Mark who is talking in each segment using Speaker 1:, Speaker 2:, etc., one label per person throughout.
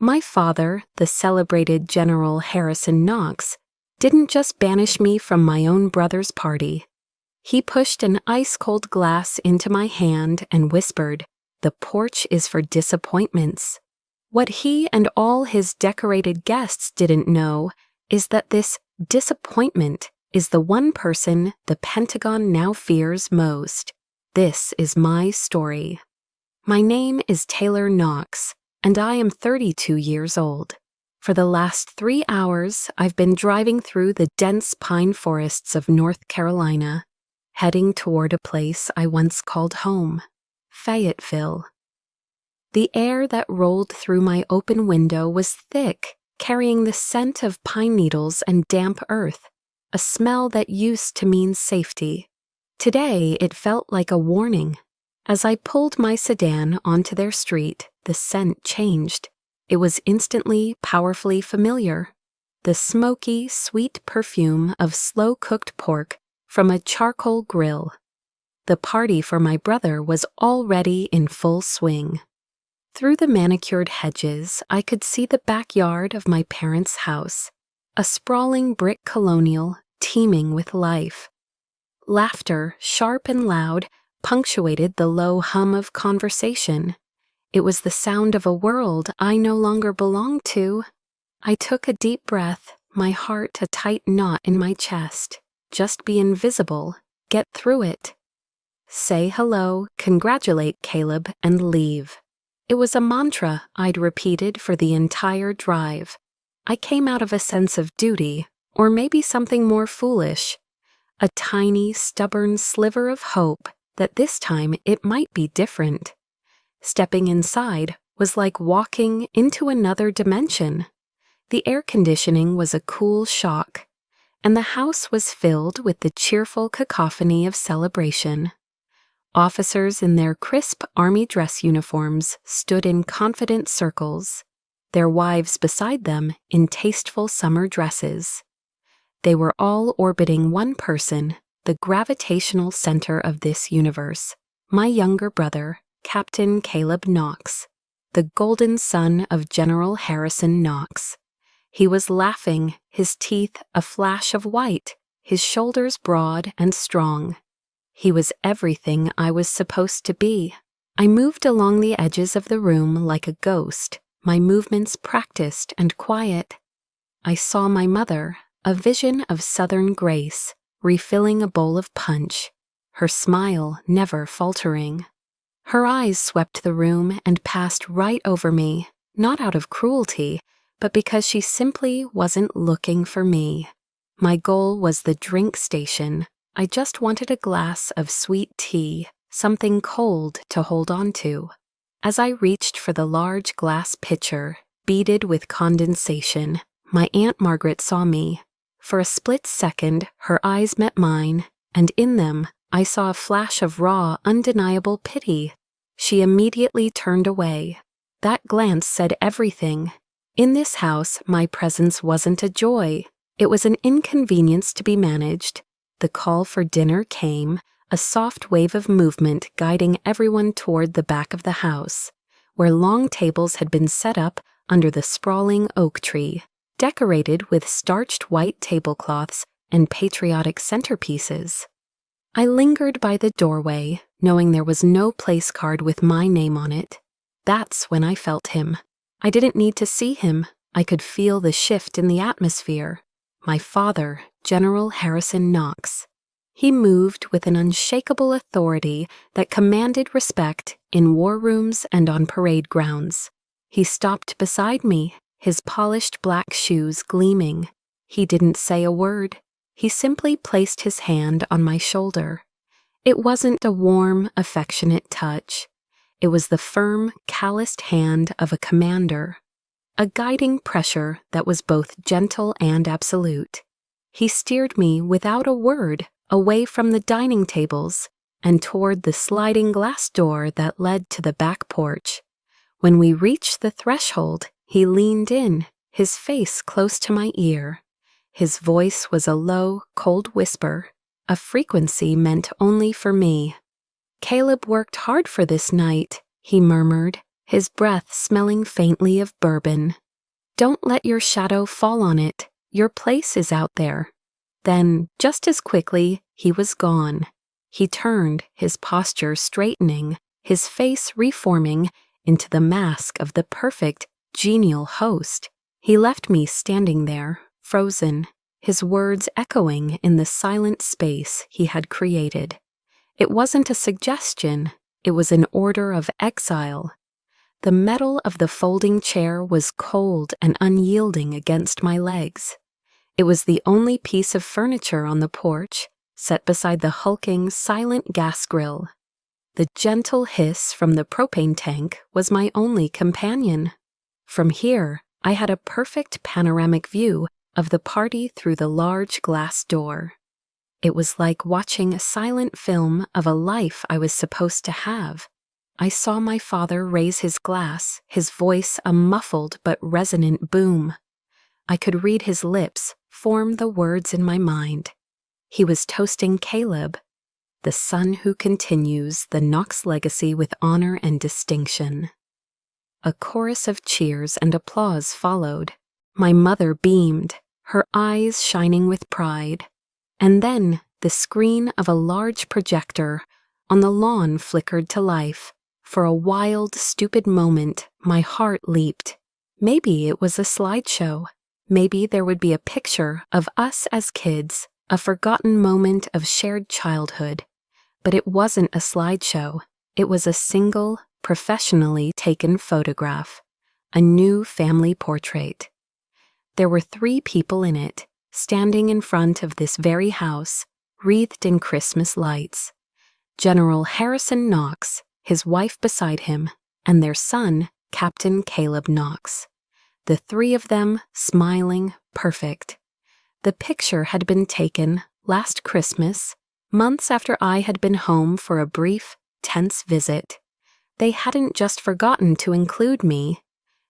Speaker 1: My father, the celebrated General Harrison Knox, didn't just banish me from my own brother's party. He pushed an ice-cold glass into my hand and whispered, "The porch is for disappointments." What he and all his decorated guests didn't know is that this disappointment is the one person the Pentagon now fears most. This is my story. My name is Taylor Knox, and I am 32 years old. For the last 3 hours, I've been driving through the dense pine forests of North Carolina, heading toward a place I once called home, Fayetteville. The air that rolled through my open window was thick, carrying the scent of pine needles and damp earth, a smell that used to mean safety. Today, it felt like a warning. As I pulled my sedan onto their street, the scent changed. It was instantly, powerfully familiar. The smoky, sweet perfume of slow-cooked pork from a charcoal grill. The party for my brother was already in full swing. Through the manicured hedges, I could see the backyard of my parents' house, a sprawling brick colonial teeming with life. Laughter, sharp and loud, punctuated the low hum of conversation. It was the sound of a world I no longer belonged to. I took a deep breath, my heart a tight knot in my chest. Just be invisible, get through it. Say hello, congratulate Caleb, and leave. It was a mantra I'd repeated for the entire drive. I came out of a sense of duty, or maybe something more foolish. A tiny, stubborn sliver of hope that this time it might be different. Stepping inside was like walking into another dimension. The air conditioning was a cool shock, and the house was filled with the cheerful cacophony of celebration. Officers in their crisp army dress uniforms stood in confident circles, their wives beside them in tasteful summer dresses. They were all orbiting one person, the gravitational center of this universe, my younger brother, Captain Caleb Knox, the golden son of General Harrison Knox. He was laughing, his teeth a flash of white, his shoulders broad and strong. He was everything I was supposed to be. I moved along the edges of the room like a ghost, my movements practiced and quiet. I saw my mother, a vision of Southern grace, refilling a bowl of punch, her smile never faltering. Her eyes swept the room and passed right over me, not out of cruelty, but because she simply wasn't looking for me. My goal was the drink station. I just wanted a glass of sweet tea, something cold to hold on to. As I reached for the large glass pitcher, beaded with condensation, my Aunt Margaret saw me. For a split second, her eyes met mine, and in them, I saw a flash of raw, undeniable pity. She immediately turned away. That glance said everything. In this house, my presence wasn't a joy. It was an inconvenience to be managed. The call for dinner came, a soft wave of movement guiding everyone toward the back of the house, where long tables had been set up under the sprawling oak tree, decorated with starched white tablecloths and patriotic centerpieces. I lingered by the doorway, knowing there was no place card with my name on it. That's when I felt him. I didn't need to see him. I could feel the shift in the atmosphere. My father, General Harrison Knox. He moved with an unshakable authority that commanded respect in war rooms and on parade grounds. He stopped beside me, his polished black shoes gleaming. He didn't say a word. He simply placed his hand on my shoulder. It wasn't a warm, affectionate touch. It was the firm, calloused hand of a commander. A guiding pressure that was both gentle and absolute. He steered me without a word away from the dining tables and toward the sliding glass door that led to the back porch. When we reached the threshold, he leaned in, his face close to my ear. His voice was a low, cold whisper, a frequency meant only for me. "Caleb worked hard for this night," he murmured, his breath smelling faintly of bourbon. "Don't let your shadow fall on it. Your place is out there." Then, just as quickly, he was gone. He turned, his posture straightening, his face reforming into the mask of the perfect, genial host. He left me standing there, frozen, his words echoing in the silent space he had created. It wasn't a suggestion, it was an order of exile. The metal of the folding chair was cold and unyielding against my legs. It was the only piece of furniture on the porch, set beside the hulking, silent gas grill. The gentle hiss from the propane tank was my only companion. From here, I had a perfect panoramic view of the party through the large glass door. It was like watching a silent film of a life I was supposed to have. I saw my father raise his glass, his voice a muffled but resonant boom. I could read his lips form the words in my mind. He was toasting Caleb, the son who continues the Knox legacy with honor and distinction. A chorus of cheers and applause followed. My mother beamed, her eyes shining with pride. And then the screen of a large projector on the lawn flickered to life. For a wild, stupid moment, my heart leaped. Maybe it was a slideshow. Maybe there would be a picture of us as kids, a forgotten moment of shared childhood. But it wasn't a slideshow. It was a single, professionally taken photograph. A new family portrait. There were 3 people in it, standing in front of this very house, wreathed in Christmas lights. General Harrison Knox, his wife beside him, and their son, Captain Caleb Knox. The 3 of them smiling, perfect. The picture had been taken last Christmas, months after I had been home for a brief, tense visit. They hadn't just forgotten to include me.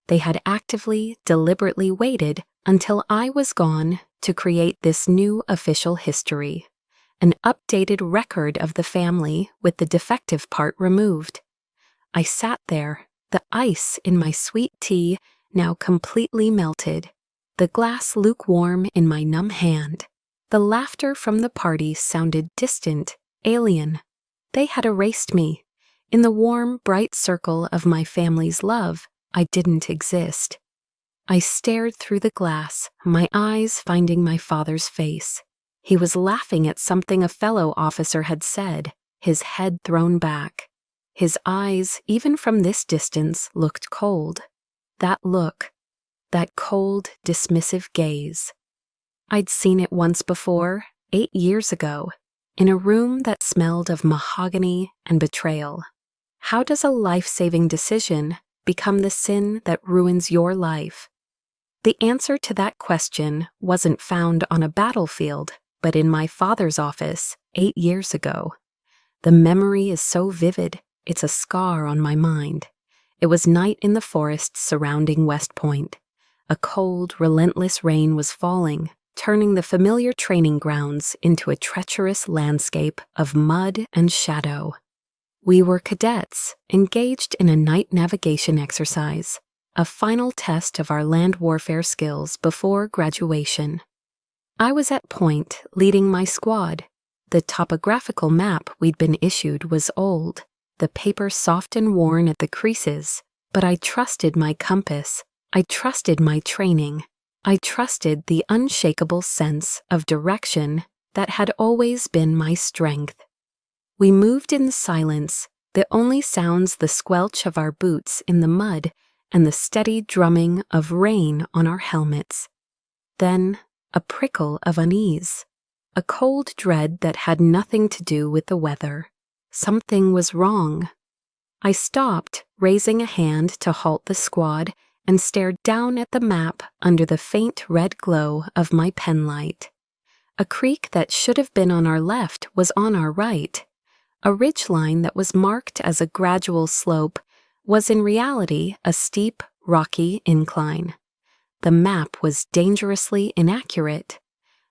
Speaker 1: They had actively, deliberately waited until I was gone to create this new official history, an updated record of the family with the defective part removed. I sat there, the ice in my sweet tea now completely melted, the glass lukewarm in my numb hand. The laughter from the party sounded distant, alien. They had erased me. In the warm, bright circle of my family's love, I didn't exist. I stared through the glass, my eyes finding my father's face. He was laughing at something a fellow officer had said, his head thrown back. His eyes, even from this distance, looked cold. That look, that cold, dismissive gaze. I'd seen it once before, 8 years ago, in a room that smelled of mahogany and betrayal. How does a life-saving decision become the sin that ruins your life? The answer to that question wasn't found on a battlefield, but in my father's office 8 years ago. The memory is so vivid, it's a scar on my mind. It was night in the forests surrounding West Point. A cold, relentless rain was falling, turning the familiar training grounds into a treacherous landscape of mud and shadow. We were cadets, engaged in a night navigation exercise, a final test of our land warfare skills before graduation. I was at Point, leading my squad. The topographical map we'd been issued was old, the paper soft and worn at the creases, but I trusted my compass, I trusted my training, I trusted the unshakable sense of direction that had always been my strength. We moved in silence, the only sounds the squelch of our boots in the mud and the steady drumming of rain on our helmets. Then, a prickle of unease, a cold dread that had nothing to do with the weather. Something was wrong. I stopped, raising a hand to halt the squad, and stared down at the map under the faint red glow of my penlight. A creek that should have been on our left was on our right. A ridgeline that was marked as a gradual slope was in reality a steep, rocky incline. The map was dangerously inaccurate.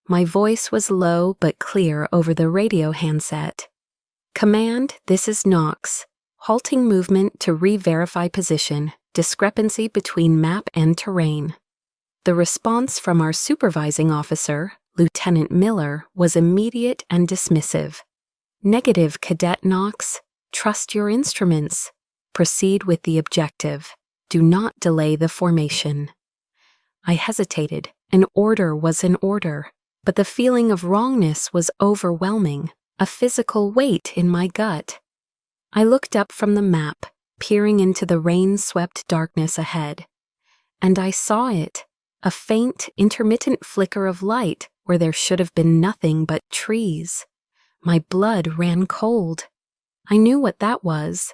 Speaker 1: My voice was low but clear over the radio handset. "Command, this is Knox. halting movement to re-verify position, discrepancy between map and terrain. The response from our supervising officer, Lieutenant Miller, was immediate and dismissive. Negative, Cadet Knox. Trust your instruments. Proceed with the objective. Do not delay the formation. I hesitated. An order was an order, but the feeling of wrongness was overwhelming, a physical weight in my gut. I looked up from the map, peering into the rain-swept darkness ahead, and I saw it, a faint, intermittent flicker of light where there should have been nothing but trees. My blood ran cold. I knew what that was.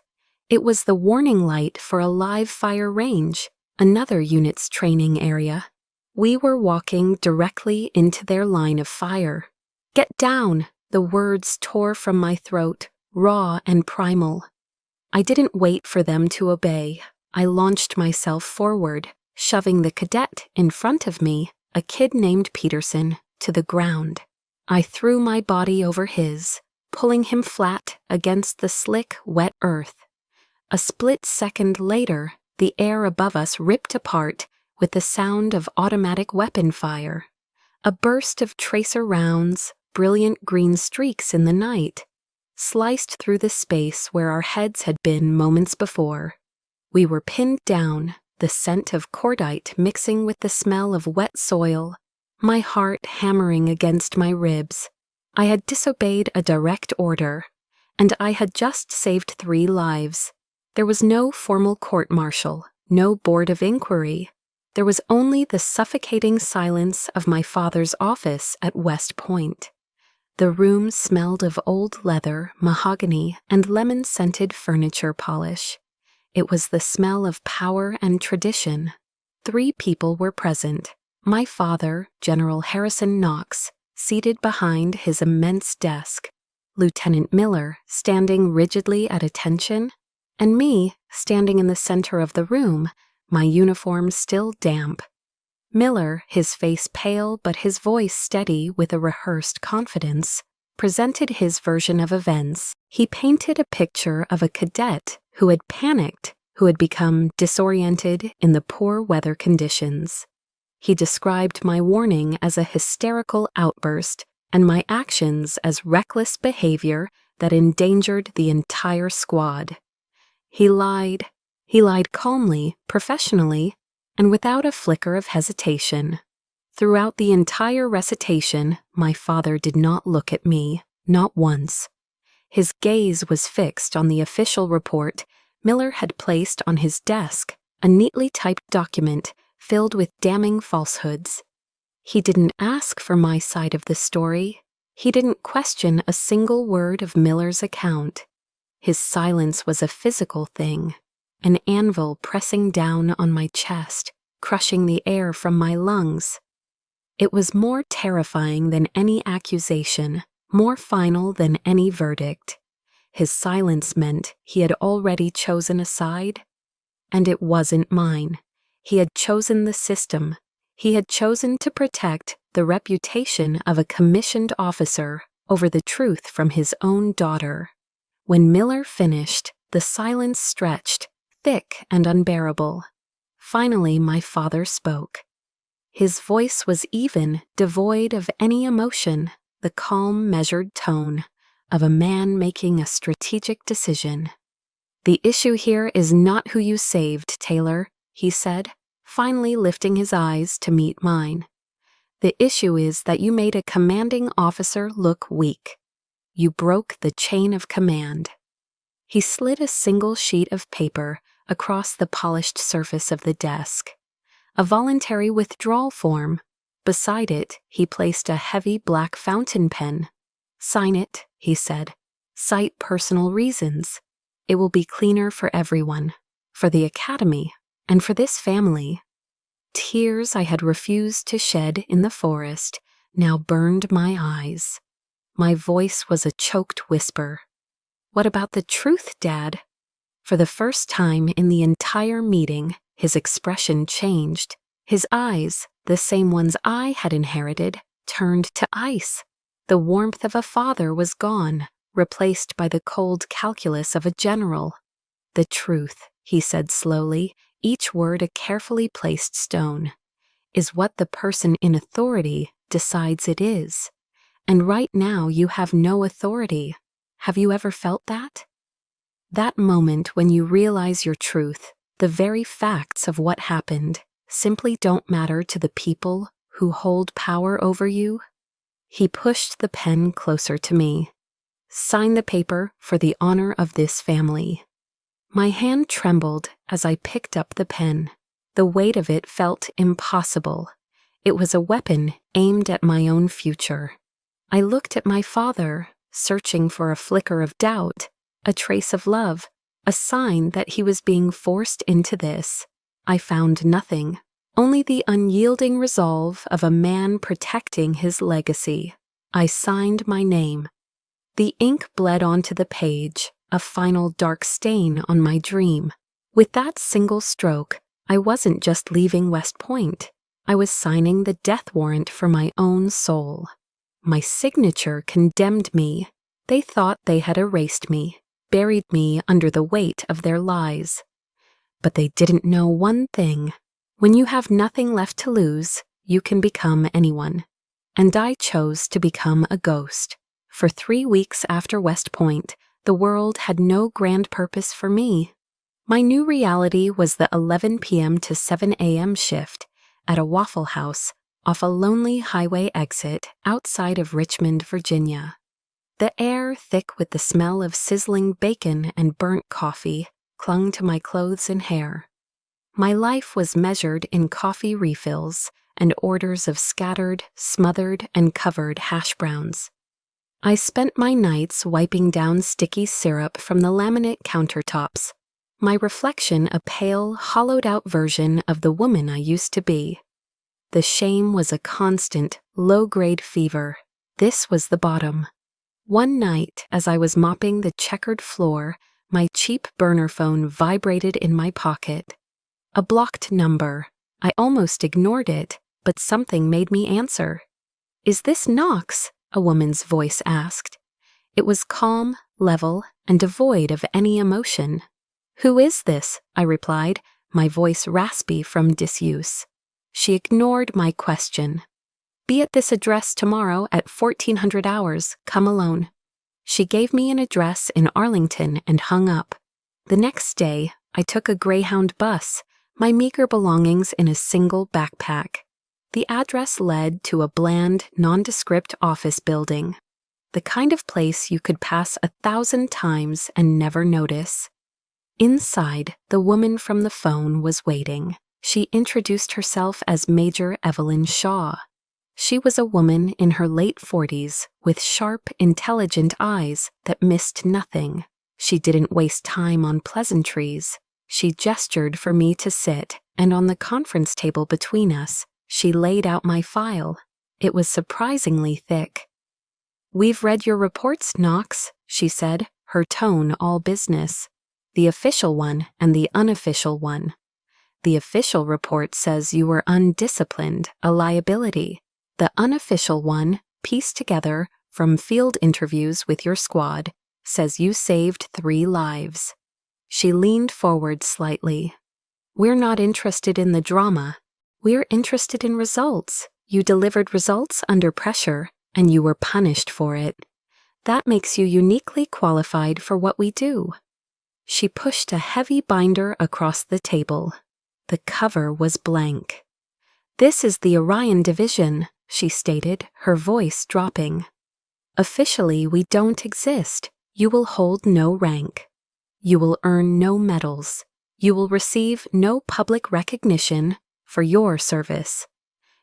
Speaker 1: It was the warning light for a live fire range, another unit's training area. We were walking directly into their line of fire. Get down! The words tore from my throat, raw and primal. I didn't wait for them to obey. I launched myself forward, shoving the cadet in front of me, a kid named Peterson, to the ground. I threw my body over his, pulling him flat against the slick, wet earth. A split second later, the air above us ripped apart with the sound of automatic weapon fire. A burst of tracer rounds, brilliant green streaks in the night, sliced through the space where our heads had been moments before. We were pinned down, the scent of cordite mixing with the smell of wet soil, my heart hammering against my ribs. I had disobeyed a direct order, and I had just saved 3 lives. There was no formal court-martial, no board of inquiry. There was only the suffocating silence of my father's office at West Point. The room smelled of old leather, mahogany, and lemon-scented furniture polish. It was the smell of power and tradition. 3 people were present. My father, General Harrison Knox, seated behind his immense desk, Lieutenant Miller standing rigidly at attention, and me standing in the center of the room, my uniform still damp. Miller, his face pale but his voice steady with a rehearsed confidence, presented his version of events. He painted a picture of a cadet who had panicked, who had become disoriented in the poor weather conditions. He described my warning as a hysterical outburst and my actions as reckless behavior that endangered the entire squad. He lied calmly, professionally, and without a flicker of hesitation. Throughout the entire recitation, my father did not look at me, not once. His gaze was fixed on the official report Miller had placed on his desk, a neatly typed document filled with damning falsehoods. He didn't ask for my side of the story. He didn't question a single word of Miller's account. His silence was a physical thing, an anvil pressing down on my chest, crushing the air from my lungs. It was more terrifying than any accusation, more final than any verdict. His silence meant he had already chosen a side, and it wasn't mine. He had chosen the system. He had chosen to protect the reputation of a commissioned officer over the truth from his own daughter. When Miller finished, the silence stretched, thick and unbearable. Finally, my father spoke. His voice was even, devoid of any emotion, the calm, measured tone of a man making a strategic decision. "The issue here is not who you saved, Taylor," he said, finally lifting his eyes to meet mine. "The issue is that you made a commanding officer look weak. You broke the chain of command." He slid a single sheet of paper across the polished surface of the desk. A voluntary withdrawal form. Beside it, he placed a heavy black fountain pen. "Sign it," he said. "Cite personal reasons. It will be cleaner for everyone, for the academy, and for this family." Tears I had refused to shed in the forest now burned my eyes. My voice was a choked whisper. "What about the truth, Dad?" For the first time in the entire meeting, his expression changed. His eyes, the same ones I had inherited, turned to ice. The warmth of a father was gone, replaced by the cold calculus of a general. The truth, he said slowly, each word a carefully placed stone, is what the person in authority decides it is. And right now you have no authority. Have you ever felt that? That moment when you realize your truth, the very facts of what happened, simply don't matter to the people who hold power over you? He pushed the pen closer to me. Sign the paper for the honor of this family. My hand trembled as I picked up the pen. The weight of it felt impossible. It was a weapon aimed at my own future. I looked at my father, searching for a flicker of doubt, a trace of love, a sign that he was being forced into this. I found nothing, only the unyielding resolve of a man protecting his legacy. I signed my name. The ink bled onto the page, a final dark stain on my dream. With that single stroke, I wasn't just leaving West Point. I was signing the death warrant for my own soul. My signature condemned me. They thought they had erased me, buried me under the weight of their lies. But they didn't know one thing. When you have nothing left to lose, you can become anyone. And I chose to become a ghost. For 3 weeks after West Point, the world had no grand purpose for me. My new reality was the 11 p.m. to 7 a.m. shift at a Waffle House off a lonely highway exit outside of Richmond, Virginia. The air, thick with the smell of sizzling bacon and burnt coffee, clung to my clothes and hair. My life was measured in coffee refills and orders of scattered, smothered, and covered hash browns. I spent my nights wiping down sticky syrup from the laminate countertops, my reflection a pale, hollowed-out version of the woman I used to be. The shame was a constant, low-grade fever. This was the bottom. One night, as I was mopping the checkered floor, my cheap burner phone vibrated in my pocket. A blocked number. I almost ignored it, but something made me answer. "Is this Knox?" a woman's voice asked. It was calm, level, and devoid of any emotion. "Who is this?" I replied, my voice raspy from disuse. She ignored my question. "Be at this address tomorrow at 1400 hours. Come alone." She gave me an address in Arlington and hung up. The next day, I took a Greyhound bus, my meager belongings in a single backpack. The address led to a bland, nondescript office building. The kind of place you could pass 1,000 times and never notice. Inside, the woman from the phone was waiting. She introduced herself as Major Evelyn Shaw. She was a woman in her late 40s with sharp, intelligent eyes that missed nothing. She didn't waste time on pleasantries. She gestured for me to sit, and on the conference table between us, she laid out my file. It was surprisingly thick. "We've read your reports, Knox," she said, her tone all business. "The official one and the unofficial one. The official report says you were undisciplined, a liability. The unofficial one, pieced together from field interviews with your squad, says you saved 3 lives. She leaned forward slightly. "We're not interested in the drama. We're interested in results. You delivered results under pressure, and you were punished for it. That makes you uniquely qualified for what we do." She pushed a heavy binder across the table. The cover was blank. "This is the Orion Division," she stated, her voice dropping. "Officially, we don't exist. You will hold no rank. You will earn no medals. You will receive no public recognition for your service.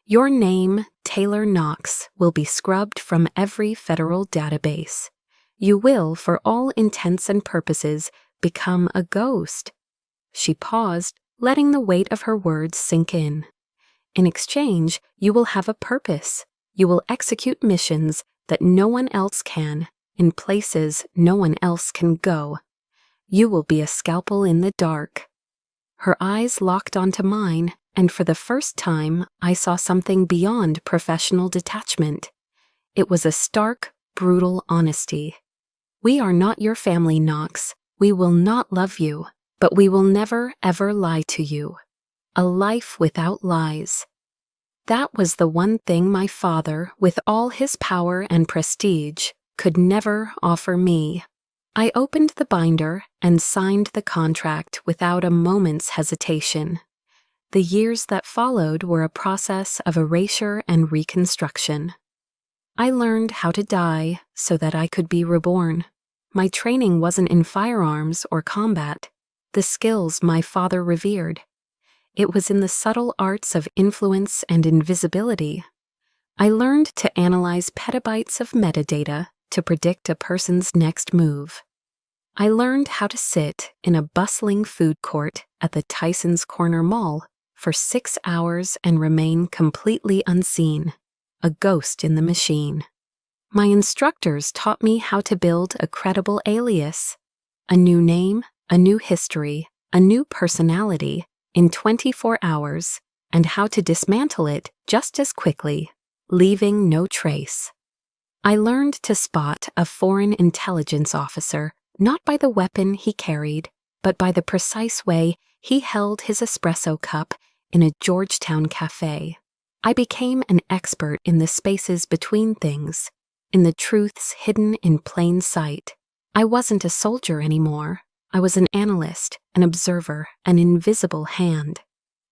Speaker 1: Your name, Taylor Knox, will be scrubbed from every federal database. You will, for all intents and purposes, become a ghost." She paused, letting the weight of her words sink in. "In exchange, you will have a purpose. You will execute missions that no one else can, in places no one else can go. You will be a scalpel in the dark." Her eyes locked onto mine, and for the first time, I saw something beyond professional detachment. It was a stark, brutal honesty. "We are not your family, Knox. We will not love you. but we will never ever lie to you. A life without lies. That was the one thing my father, with all his power and prestige, could never offer me. I opened the binder and signed the contract without a moment's hesitation. The years that followed were a process of erasure and reconstruction. I learned how to die so that I could be reborn. My training wasn't in firearms or combat, the skills my father revered. It was in the subtle arts of influence and invisibility. I learned to analyze petabytes of metadata to predict a person's next move. I learned how to sit in a bustling food court at the Tyson's Corner Mall for 6 hours and remain completely unseen, a ghost in the machine. My instructors taught me how to build a credible alias, a new name, a new history, a new personality in 24 hours, and how to dismantle it just as quickly, leaving no trace. I learned to spot a foreign intelligence officer not by the weapon he carried, but by the precise way he held his espresso cup in a Georgetown cafe. I became an expert in the spaces between things, in the truths hidden in plain sight. I wasn't a soldier anymore. I was an analyst, an observer, an invisible hand.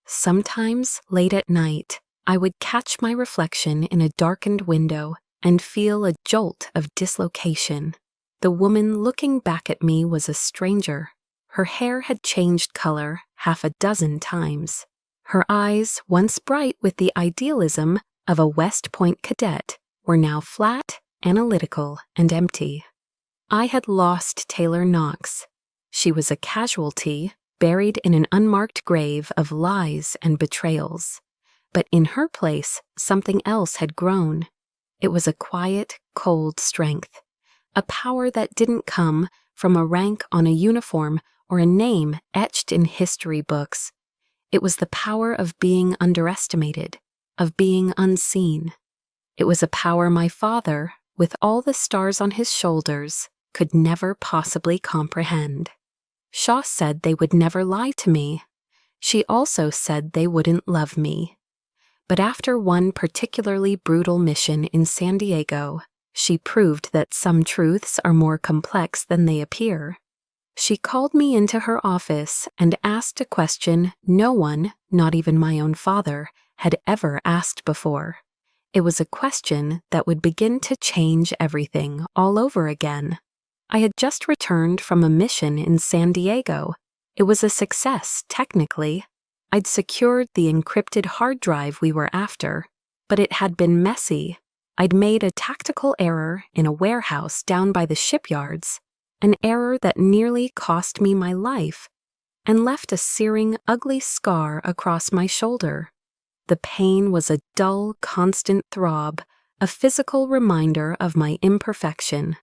Speaker 1: Sometimes, late at night, I would catch my reflection in a darkened window and feel a jolt of dislocation. The woman looking back at me was a stranger. Her hair had changed color 6 times. Her eyes, once bright with the idealism of a West Point cadet, were now flat, analytical, and empty. I had lost Taylor Knox. She was a casualty, buried in an unmarked grave of lies and betrayals. But in her place, something else had grown. It was a quiet, cold strength. A power that didn't come from a rank on a uniform or a name etched in history books. It was the power of being underestimated, of being unseen. It was a power my father, with all the stars on his shoulders, could never possibly comprehend. Shaw said they would never lie to me. She also said they wouldn't love me. But after one particularly brutal mission in San Diego, she proved that some truths are more complex than they appear. She called me into her office and asked a question no one, not even my own father, had ever asked before. It was a question that would begin to change everything all over again. I had just returned from a mission in San Diego. It was a success, technically. I'd secured the encrypted hard drive we were after, but it had been messy. I'd made a tactical error in a warehouse down by the shipyards, an error that nearly cost me my life and left a searing, ugly scar across my shoulder. The pain was a dull, constant throb, a physical reminder of my imperfection.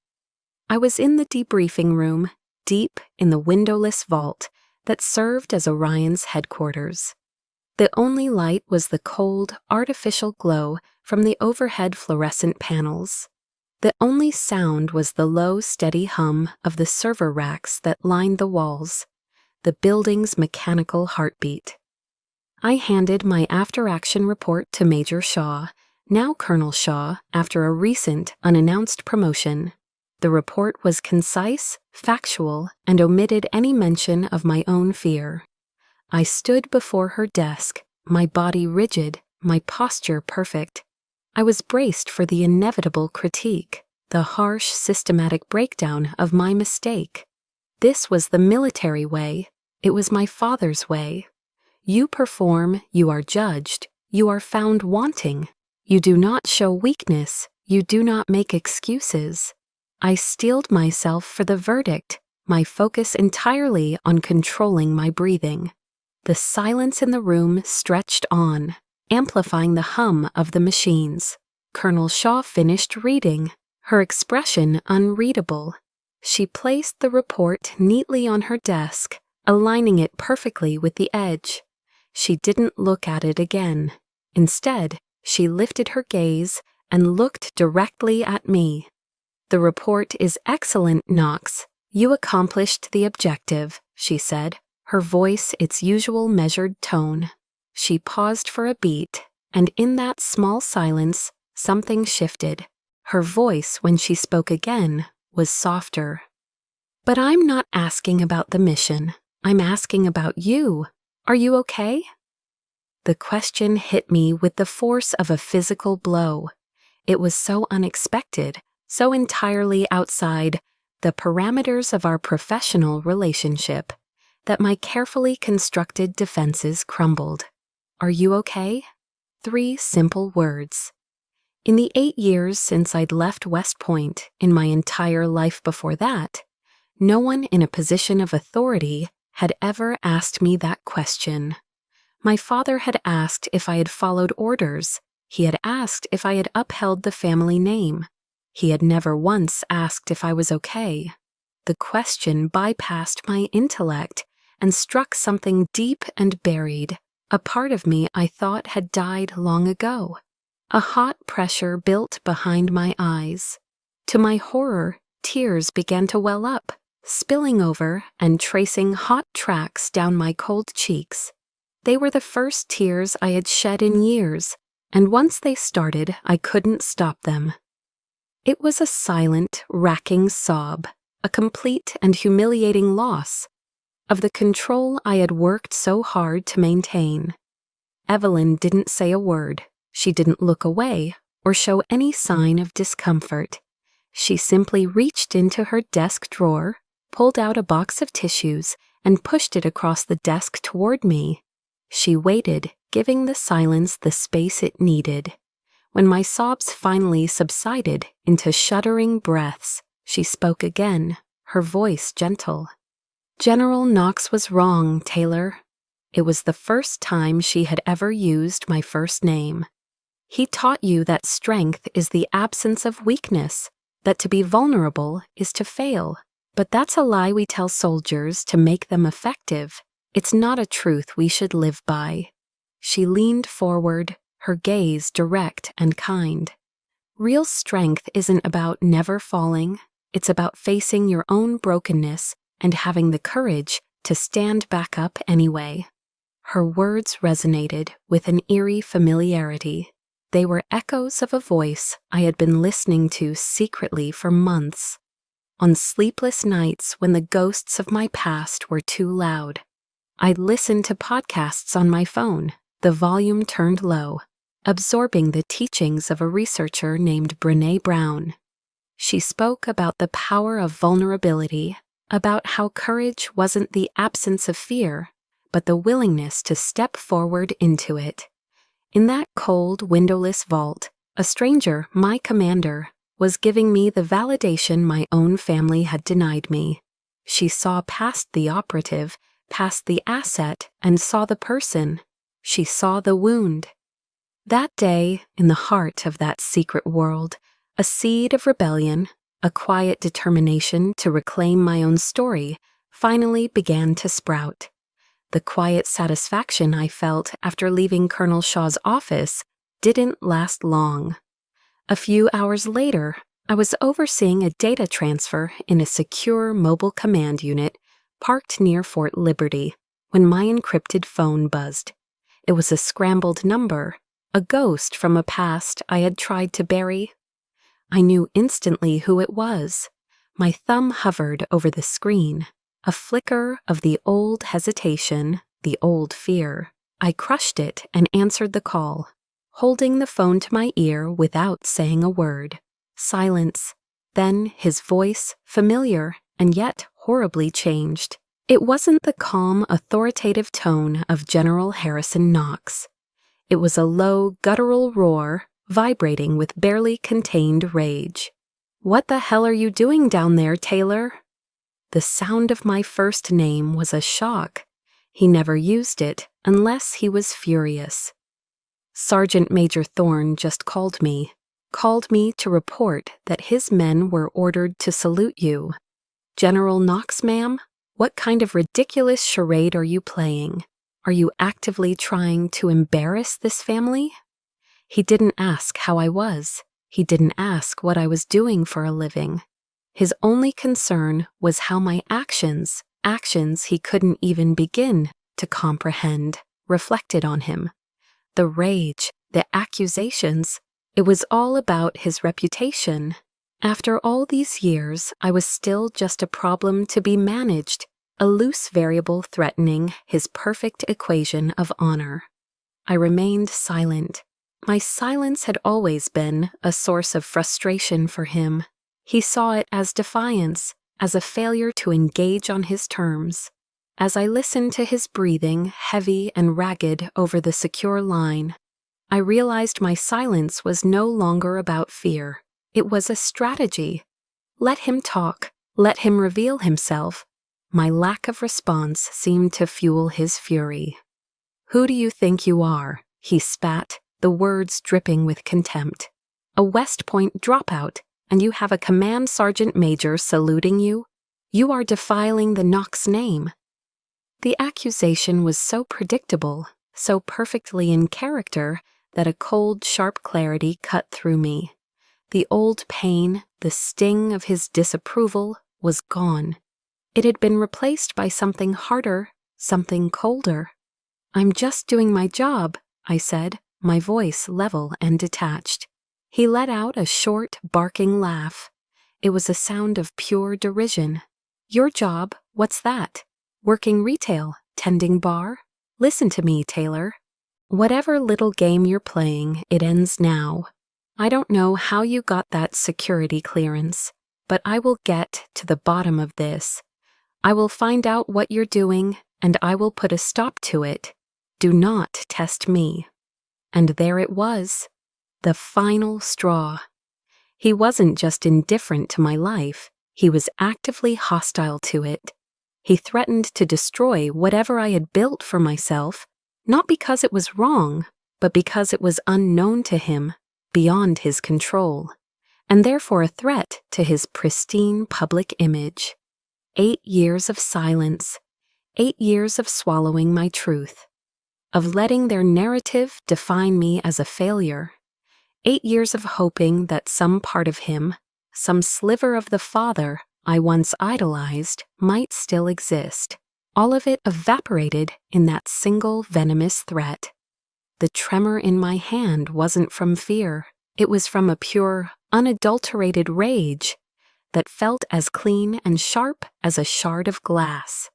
Speaker 1: I was in the debriefing room, deep in the windowless vault that served as Orion's headquarters. The only light was the cold, artificial glow from the overhead fluorescent panels. The only sound was the low, steady hum of the server racks that lined the walls, the building's mechanical heartbeat. I handed my after-action report to Major Shaw, now Colonel Shaw, after a recent, unannounced promotion. The report was concise, factual, and omitted any mention of my own fear. I stood before her desk, my body rigid, my posture perfect. I was braced for the inevitable critique, the harsh, systematic breakdown of my mistake. This was the military way. It was my father's way. You perform, you are judged, you are found wanting. You do not show weakness, you do not make excuses. I steeled myself for the verdict, my focus entirely on controlling my breathing. The silence in the room stretched on, amplifying the hum of the machines. Colonel Shaw finished reading, her expression unreadable. She placed the report neatly on her desk, aligning it perfectly with the edge. She didn't look at it again. Instead, she lifted her gaze and looked directly at me. "The report is excellent, Knox. You accomplished the objective," she said, her voice its usual measured tone. She paused for a beat, and in that small silence, something shifted. Her voice, when she spoke again, was softer. "But I'm not asking about the mission. I'm asking about you. Are you okay?" The question hit me with the force of a physical blow. It was so unexpected, so entirely outside the parameters of our professional relationship, that my carefully constructed defenses crumbled. "Are you okay?" 3 simple words. In the 8 years since I'd left West Point, in my entire life before that, no one in a position of authority had ever asked me that question. My father had asked if I had followed orders. He had asked if I had upheld the family name. He had never once asked if I was okay. The question bypassed my intellect and struck something deep and buried, a part of me I thought had died long ago. A hot pressure built behind my eyes. To my horror, tears began to well up, spilling over and tracing hot tracks down my cold cheeks. They were the first tears I had shed in years, and once they started, I couldn't stop them. It was a silent, racking sob, a complete and humiliating loss of the control I had worked so hard to maintain. Evelyn didn't say a word. She didn't look away or show any sign of discomfort. She simply reached into her desk drawer, pulled out a box of tissues, and pushed it across the desk toward me. She waited, giving the silence the space it needed. When my sobs finally subsided into shuddering breaths, she spoke again, her voice gentle. "General Knox was wrong, Taylor." It was the first time she had ever used my first name. "He taught you that strength is the absence of weakness, that to be vulnerable is to fail. But that's a lie we tell soldiers to make them effective. It's not a truth we should live by." She leaned forward, her gaze direct and kind. "Real strength isn't about never falling. It's about facing your own brokenness and having the courage to stand back up anyway." Her words resonated with an eerie familiarity. They were echoes of a voice I had been listening to secretly for months. On sleepless nights when the ghosts of my past were too loud, I'd listen to podcasts on my phone, the volume turned low, absorbing the teachings of a researcher named Brené Brown. She spoke about the power of vulnerability, about how courage wasn't the absence of fear, but the willingness to step forward into it. In that cold, windowless vault, a stranger, my commander, was giving me the validation my own family had denied me. She saw past the operative, past the asset, and saw the person. She saw the wound. That day, in the heart of that secret world, a seed of rebellion, a quiet determination to reclaim my own story, finally began to sprout. The quiet satisfaction I felt after leaving Colonel Shaw's office didn't last long. A few hours later, I was overseeing a data transfer in a secure mobile command unit parked near Fort Liberty when my encrypted phone buzzed. It was a scrambled number, a ghost from a past I had tried to bury. I knew instantly who it was. My thumb hovered over the screen, a flicker of the old hesitation, the old fear. I crushed it and answered the call, holding the phone to my ear without saying a word. Silence. Then his voice, familiar and yet horribly changed. It wasn't the calm, authoritative tone of General Harrison Knox. It was a low, guttural roar, vibrating with barely contained rage. "What the hell are you doing down there, Taylor?" The sound of my first name was a shock. He never used it unless he was furious. "Sergeant Major Thorne just called me to report that his men were ordered to salute you." "General Knox, ma'am? What kind of ridiculous charade are you playing? Are you actively trying to embarrass this family?" He didn't ask how I was. He didn't ask what I was doing for a living. His only concern was how my actions, actions he couldn't even begin to comprehend, reflected on him. The rage, the accusations, it was all about his reputation. After all these years, I was still just a problem to be managed, a loose variable threatening his perfect equation of honor. I remained silent. My silence had always been a source of frustration for him. He saw it as defiance, as a failure to engage on his terms. As I listened to his breathing, heavy and ragged over the secure line, I realized my silence was no longer about fear. It was a strategy. Let him talk. Let him reveal himself. My lack of response seemed to fuel his fury. "Who do you think you are?" he spat, the words dripping with contempt. "A West Point dropout, and you have a command sergeant major saluting you? You are defiling the Knox name." The accusation was so predictable, so perfectly in character, that a cold, sharp clarity cut through me. The old pain, the sting of his disapproval, was gone. It had been replaced by something harder, something colder. "I'm just doing my job," I said, my voice level and detached. He let out a short, barking laugh. It was a sound of pure derision. "Your job? What's that? Working retail? Tending bar? Listen to me, Taylor. Whatever little game you're playing, it ends now. I don't know how you got that security clearance, but I will get to the bottom of this. I will find out what you're doing, and I will put a stop to it. Do not test me." And there it was, the final straw. He wasn't just indifferent to my life, he was actively hostile to it. He threatened to destroy whatever I had built for myself, not because it was wrong, but because it was unknown to him, beyond his control, and therefore a threat to his pristine public image. 8 years of silence, 8 years of swallowing my truth, of letting their narrative define me as a failure. 8 years of hoping that some part of him, some sliver of the father I once idolized, might still exist. All of it evaporated in that single venomous threat. The tremor in my hand wasn't from fear. It was from a pure, unadulterated rage that felt as clean and sharp as a shard of glass.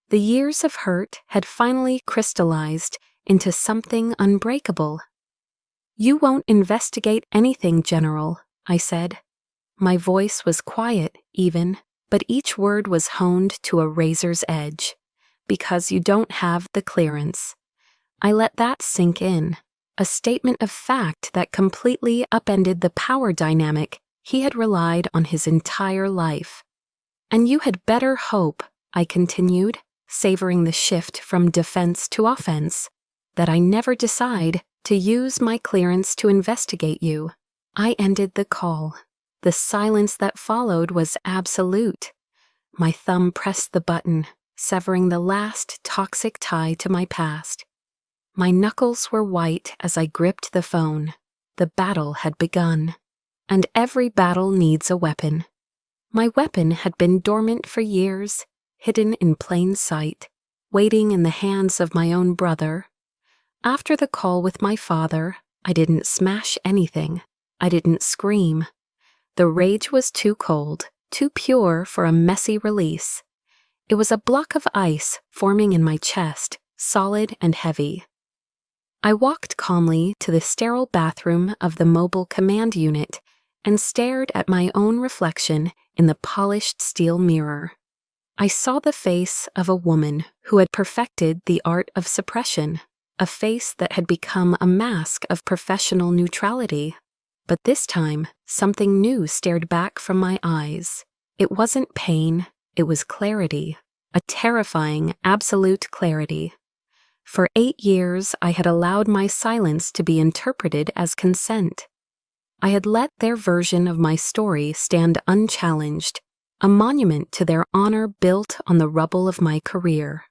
Speaker 1: The years of hurt had finally crystallized into something unbreakable. "You won't investigate anything, General," I said. My voice was quiet, even, but each word was honed to a razor's edge. "Because you don't have the clearance." I let that sink in, a statement of fact that completely upended the power dynamic he had relied on his entire life. "And you had better hope," I continued, savoring the shift from defense to offense, "that I never decide to use my clearance to investigate you." I ended the call. The silence that followed was absolute. My thumb pressed the button, severing the last toxic tie to my past. My knuckles were white as I gripped the phone. The battle had begun. And every battle needs a weapon. My weapon had been dormant for years, hidden in plain sight, waiting in the hands of my own brother. After the call with my father, I didn't smash anything. I didn't scream. The rage was too cold, too pure for a messy release. It was a block of ice forming in my chest, solid and heavy. I walked calmly to the sterile bathroom of the mobile command unit and stared at my own reflection in the polished steel mirror. I saw the face of a woman who had perfected the art of suppression, a face that had become a mask of professional neutrality. But this time, something new stared back from my eyes. It wasn't pain, it was clarity, a terrifying, absolute clarity. For 8 years, I had allowed my silence to be interpreted as consent. I had let their version of my story stand unchallenged, a monument to their honor built on the rubble of my career.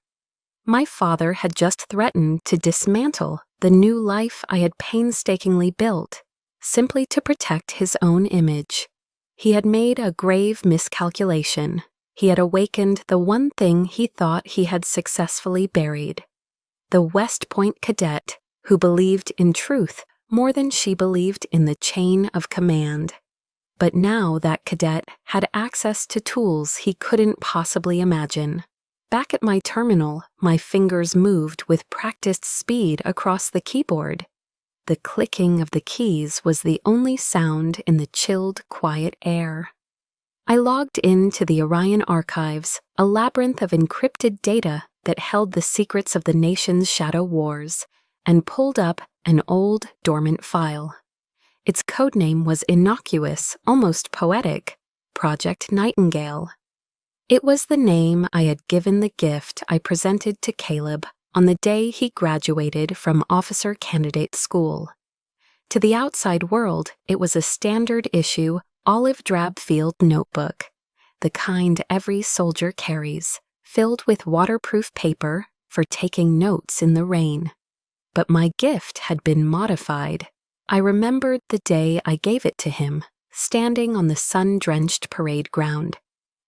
Speaker 1: My father had just threatened to dismantle the new life I had painstakingly built, simply to protect his own image. He had made a grave miscalculation. He had awakened the one thing he thought he had successfully buried. The West Point cadet who believed in truth more than she believed in the chain of command. But now that cadet had access to tools he couldn't possibly imagine. Back at my terminal, my fingers moved with practiced speed across the keyboard. The clicking of the keys was the only sound in the chilled, quiet air. I logged into the Orion archives, a labyrinth of encrypted data that held the secrets of the nation's shadow wars, and pulled up an old, dormant file. Its codename was innocuous, almost poetic, Project Nightingale. It was the name I had given the gift I presented to Caleb on the day he graduated from officer candidate school. To the outside world, it was a standard issue, olive drab field notebook, the kind every soldier carries, filled with waterproof paper for taking notes in the rain. But my gift had been modified. I remembered the day I gave it to him, standing on the sun-drenched parade ground.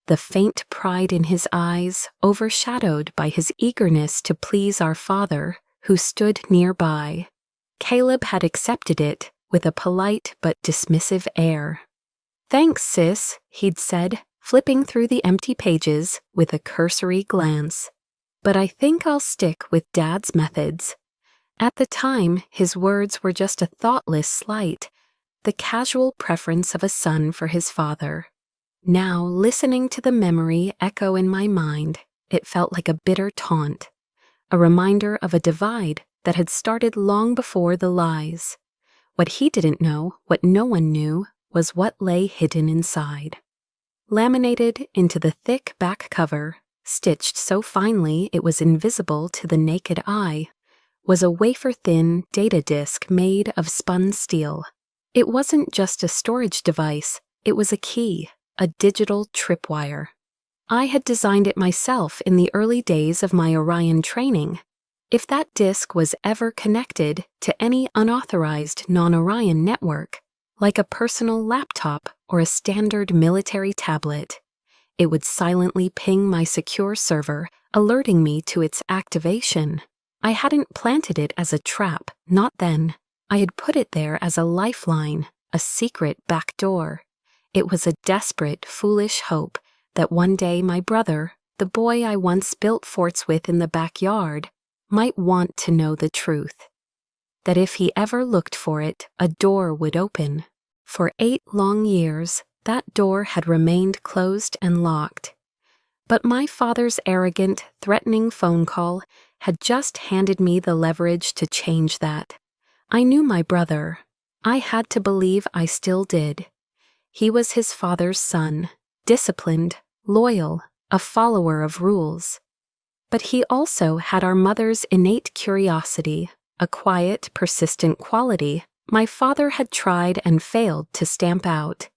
Speaker 1: The faint pride in his eyes overshadowed by his eagerness to please our father, who stood nearby. Caleb had accepted it with a polite but dismissive air. "Thanks, sis," he'd said, flipping through the empty pages with a cursory glance. "But I think I'll stick with Dad's methods." At the time, his words were just a thoughtless slight, the casual preference of a son for his father. Now, listening to the memory echo in my mind, it felt like a bitter taunt, a reminder of a divide that had started long before the lies. What he didn't know, what no one knew, was what lay hidden inside. Laminated into the thick back cover, stitched so finely it was invisible to the naked eye, was a wafer-thin data disk made of spun steel. It wasn't just a storage device, it was a key, a digital tripwire. I had designed it myself in the early days of my Orion training. If that disk was ever connected to any unauthorized non-Orion network, like a personal laptop or a standard military tablet, it would silently ping my secure server, alerting me to its activation. I hadn't planted it as a trap, not then. I had put it there as a lifeline, a secret back door. It was a desperate, foolish hope that one day my brother, the boy I once built forts with in the backyard, might want to know the truth. That if he ever looked for it, a door would open. For 8 long years, that door had remained closed and locked. But my father's arrogant, threatening phone call had just handed me the leverage to change that. I knew my brother. I had to believe I still did. He was his father's son, disciplined, loyal, a follower of rules. But he also had our mother's innate curiosity, a quiet, persistent quality my father had tried and failed to stamp out.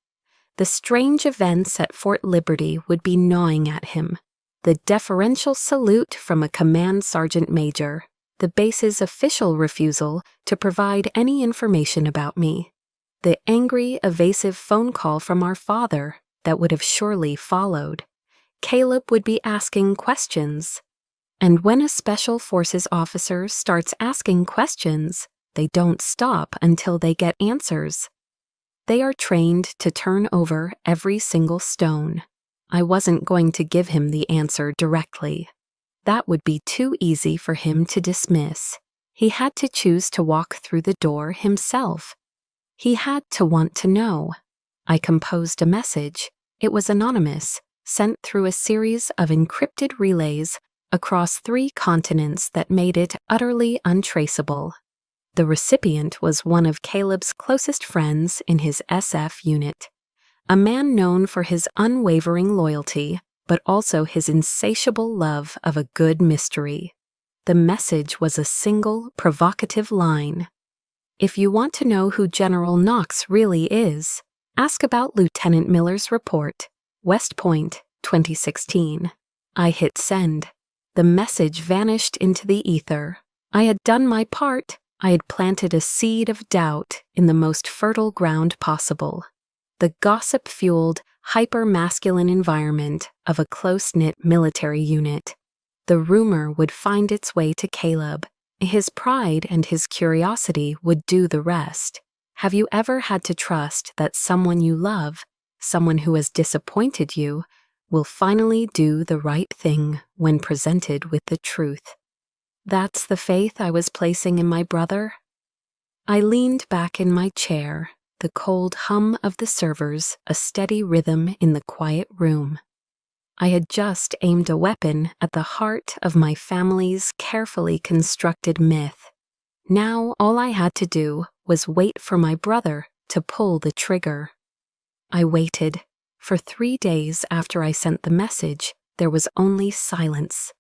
Speaker 1: The strange events at Fort Liberty would be gnawing at him. The deferential salute from a command sergeant major, the base's official refusal to provide any information about me, the angry, evasive phone call from our father that would have surely followed. Caleb would be asking questions. And when a Special Forces officer starts asking questions, they don't stop until they get answers. They are trained to turn over every single stone. I wasn't going to give him the answer directly. That would be too easy for him to dismiss. He had to choose to walk through the door himself. He had to want to know. I composed a message. It was anonymous, sent through a series of encrypted relays across 3 continents that made it utterly untraceable. The recipient was one of Caleb's closest friends in his SF unit, a man known for his unwavering loyalty, but also his insatiable love of a good mystery. The message was a single, provocative line. "If you want to know who General Knox really is, ask about Lieutenant Miller's report, West Point, 2016. I hit send. The message vanished into the ether. I had done my part. I had planted a seed of doubt in the most fertile ground possible. The gossip-fueled, hyper-masculine environment of a close-knit military unit. The rumor would find its way to Caleb. His pride and his curiosity would do the rest. Have you ever had to trust that someone you love, someone who has disappointed you, will finally do the right thing when presented with the truth? That's the faith I was placing in my brother. I leaned back in my chair, the cold hum of the servers a steady rhythm in the quiet room. I had just aimed a weapon at the heart of my family's carefully constructed myth. Now all I had to do was wait for my brother to pull the trigger. I waited. For 3 days after I sent the message, there was only silence.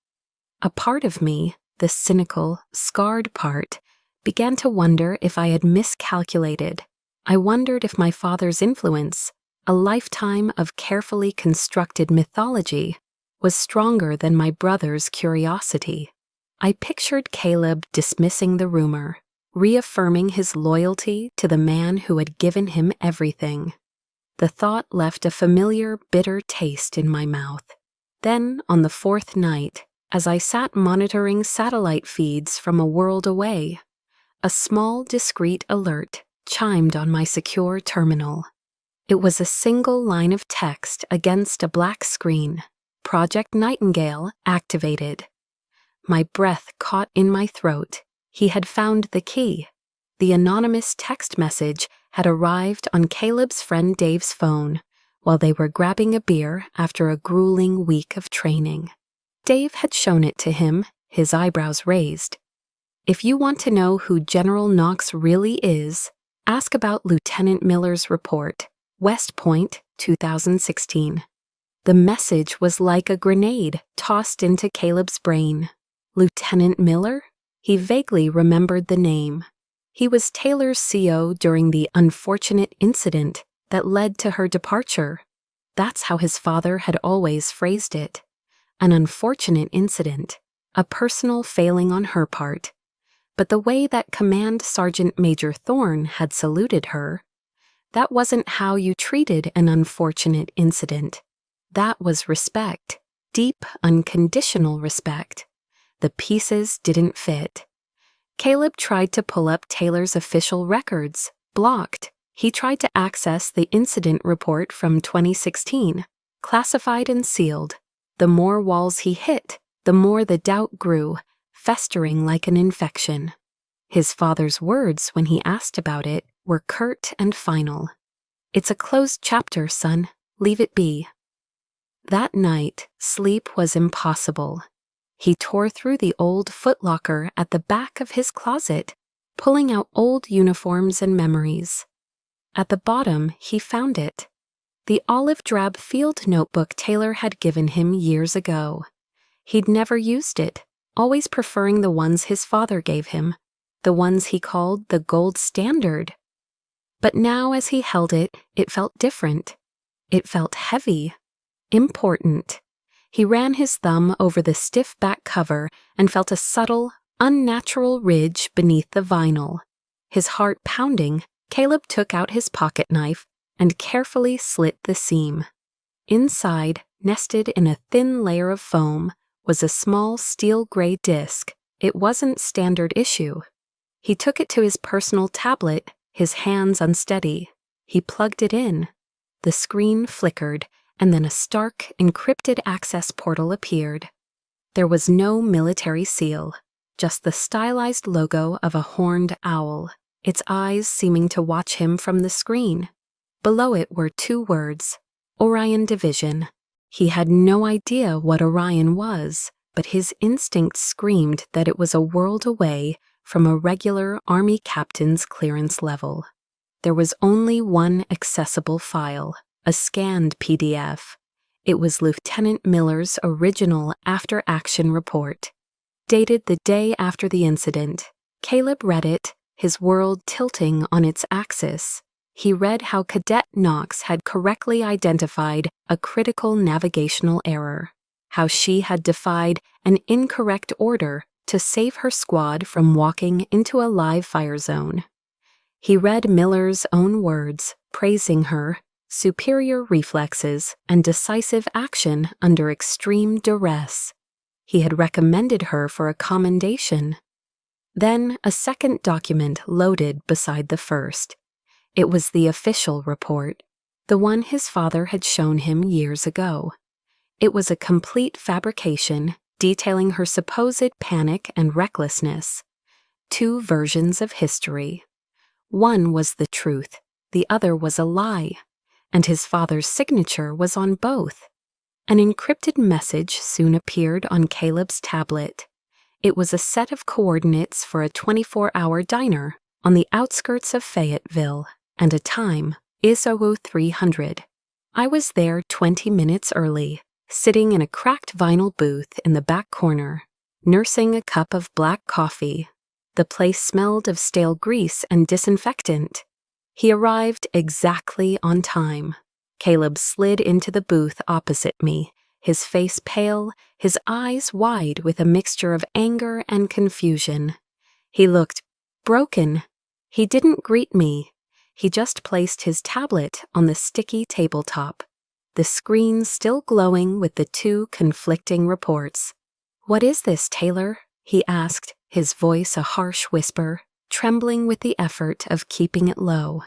Speaker 1: A part of me, the cynical, scarred part, began to wonder if I had miscalculated. I wondered if my father's influence, a lifetime of carefully constructed mythology, was stronger than my brother's curiosity. I pictured Caleb dismissing the rumor, reaffirming his loyalty to the man who had given him everything. The thought left a familiar, bitter taste in my mouth. Then, on the 4th night, as I sat monitoring satellite feeds from a world away, a small, discreet alert chimed on my secure terminal. It was a single line of text against a black screen. Project Nightingale activated. My breath caught in my throat. He had found the key. The anonymous text message had arrived on Caleb's friend Dave's phone while they were grabbing a beer after a grueling week of training. Dave had shown it to him, his eyebrows raised. If you want to know who General Knox really is, ask about Lieutenant Miller's report, West Point, 2016. The message was like a grenade tossed into Caleb's brain. Lieutenant Miller? He vaguely remembered the name. He was Taylor's CO during the unfortunate incident that led to her departure. That's how his father had always phrased it. An unfortunate incident, a personal failing on her part. But the way that Command Sergeant Major Thorne had saluted her, that wasn't how you treated an unfortunate incident. That was respect, deep, unconditional respect. The pieces didn't fit. Caleb tried to pull up Taylor's official records, blocked. He tried to access the incident report from 2016, classified and sealed. The more walls he hit, the more the doubt grew, festering like an infection. His father's words when he asked about it were curt and final. "It's a closed chapter, son. Leave it be." That night, sleep was impossible. He tore through the old footlocker at the back of his closet, pulling out old uniforms and memories. At the bottom, he found it. The olive-drab field notebook Taylor had given him years ago. He'd never used it, always preferring the ones his father gave him, the ones he called the gold standard. But now as he held it, it felt different. It felt heavy, important. He ran his thumb over the stiff back cover and felt a subtle, unnatural ridge beneath the vinyl. His heart pounding, Caleb took out his pocket knife and carefully slit the seam. Inside, nested in a thin layer of foam, was a small steel-gray disc. It wasn't standard issue. He took it to his personal tablet, his hands unsteady. He plugged it in. The screen flickered, and then a stark, encrypted access portal appeared. There was no military seal, just the stylized logo of a horned owl, its eyes seeming to watch him from the screen. Below it were 2 words, Orion Division. He had no idea what Orion was, but his instincts screamed that it was a world away from a regular Army captain's clearance level. There was only one accessible file, a scanned PDF. It was Lieutenant Miller's original after-action report. Dated the day after the incident, Caleb read it, his world tilting on its axis. He read how Cadet Knox had correctly identified a critical navigational error, how she had defied an incorrect order to save her squad from walking into a live fire zone. He read Miller's own words, praising her, superior reflexes, and decisive action under extreme duress. He had recommended her for a commendation. Then a second document loaded beside the first. It was the official report, the one his father had shown him years ago. It was a complete fabrication detailing her supposed panic and recklessness. Two versions of history. One was the truth, the other was a lie, and his father's signature was on both. An encrypted message soon appeared on Caleb's tablet. It was a set of coordinates for a 24-hour diner on the outskirts of Fayetteville, and a time, ISO 300. I was there 20 minutes early, sitting in a cracked vinyl booth in the back corner, nursing a cup of black coffee. The place smelled of stale grease and disinfectant. He arrived exactly on time. Caleb slid into the booth opposite me, his face pale, his eyes wide with a mixture of anger and confusion. He looked broken. He didn't greet me. He just placed his tablet on the sticky tabletop, the screen still glowing with the two conflicting reports. "What is this, Taylor?" he asked, his voice a harsh whisper, trembling with the effort of keeping it low.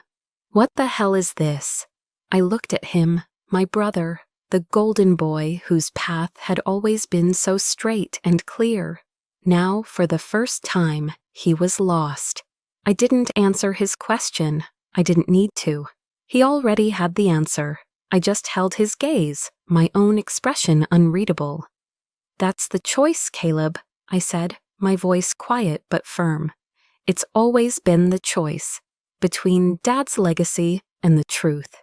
Speaker 1: "What the hell is this?" I looked at him, my brother, the golden boy whose path had always been so straight and clear. Now, for the first time, he was lost. I didn't answer his question. I didn't need to. He already had the answer. I just held his gaze, my own expression unreadable. "That's the choice, Caleb," I said, my voice quiet but firm. "It's always been the choice, between Dad's legacy and the truth."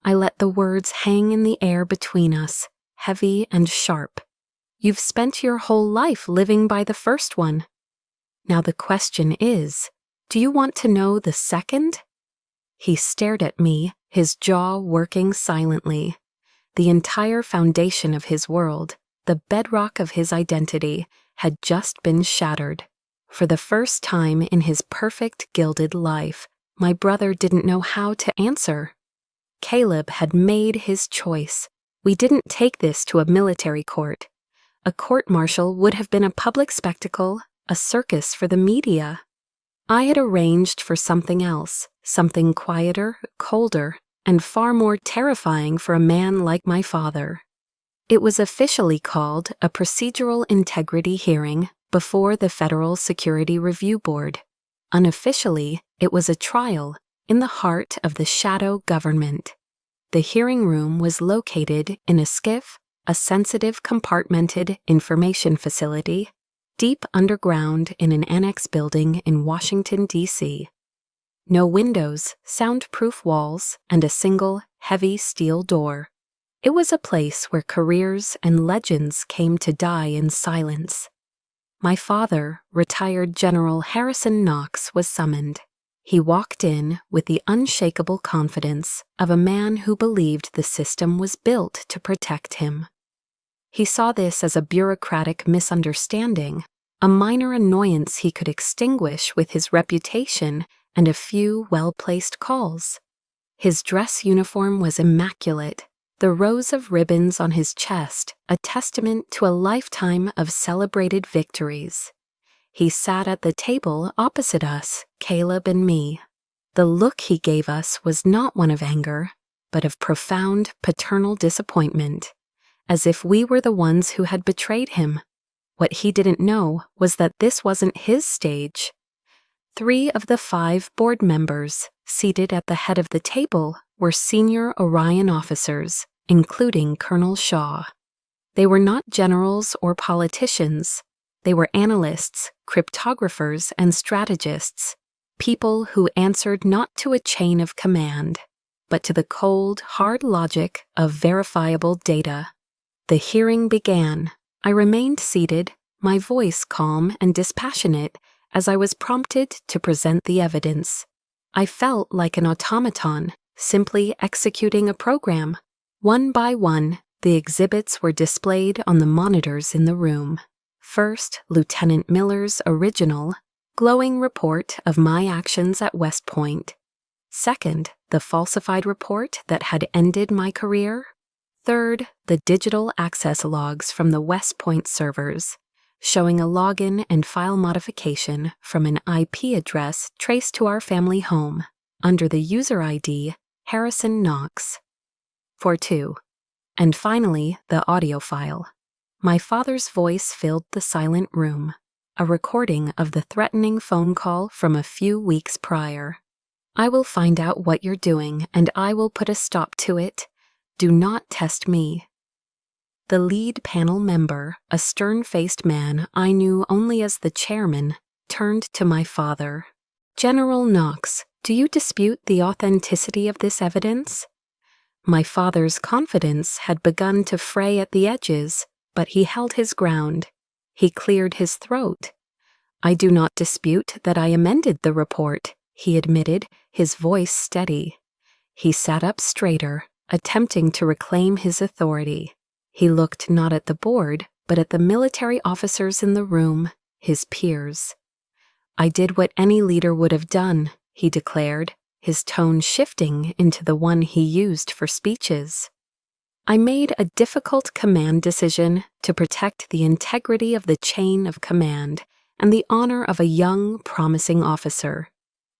Speaker 1: I let the words hang in the air between us, heavy and sharp. "You've spent your whole life living by the first one. Now the question is, do you want to know the second?" He stared at me, his jaw working silently. The entire foundation of his world, the bedrock of his identity, had just been shattered. For the first time in his perfect gilded life, my brother didn't know how to answer. Caleb had made his choice. We didn't take this to a military court. A court-martial would have been a public spectacle, a circus for the media. I had arranged for something else, something quieter, colder, and far more terrifying for a man like my father. It was officially called a procedural integrity hearing before the Federal Security Review Board. Unofficially, it was a trial in the heart of the shadow government. The hearing room was located in a SCIF, a sensitive compartmented information facility, deep underground in an annex building in Washington, D.C. No windows, soundproof walls, and a single, heavy steel door. It was a place where careers and legends came to die in silence. My father, retired General Harrison Knox, was summoned. He walked in with the unshakable confidence of a man who believed the system was built to protect him. He saw this as a bureaucratic misunderstanding, a minor annoyance he could extinguish with his reputation and a few well-placed calls. His dress uniform was immaculate, the rows of ribbons on his chest a testament to a lifetime of celebrated victories. He sat at the table opposite us, Caleb and me. The look he gave us was not one of anger, but of profound paternal disappointment, as if we were the ones who had betrayed him. What he didn't know was that this wasn't his stage. 3 of the 5 board members seated at the head of the table were senior Orion officers, including Colonel Shaw. They were not generals or politicians. They were analysts, cryptographers, and strategists, people who answered not to a chain of command, but to the cold, hard logic of verifiable data. The hearing began. I remained seated, my voice calm and dispassionate, as I was prompted to present the evidence. I felt like an automaton, simply executing a program. One by one, the exhibits were displayed on the monitors in the room. First, Lieutenant Miller's original, glowing report of my actions at West Point. Second, the falsified report that had ended my career. Third, the digital access logs from the West Point servers, showing a login and file modification from an IP address traced to our family home under the user ID Harrison Knox. 4.2. And finally, the audio file. My father's voice filled the silent room, a recording of the threatening phone call from a few weeks prior. I will find out what you're doing, and I will put a stop to it. Do not test me. The lead panel member, a stern-faced man I knew only as the chairman, turned to my father. General Knox, do you dispute the authenticity of this evidence? My father's confidence had begun to fray at the edges, but he held his ground. He cleared his throat. I do not dispute that I amended the report, he admitted, his voice steady. He sat up straighter, attempting to reclaim his authority. He looked not at the board, but at the military officers in the room, his peers. I did what any leader would have done, he declared, his tone shifting into the one he used for speeches. I made a difficult command decision to protect the integrity of the chain of command and the honor of a young, promising officer.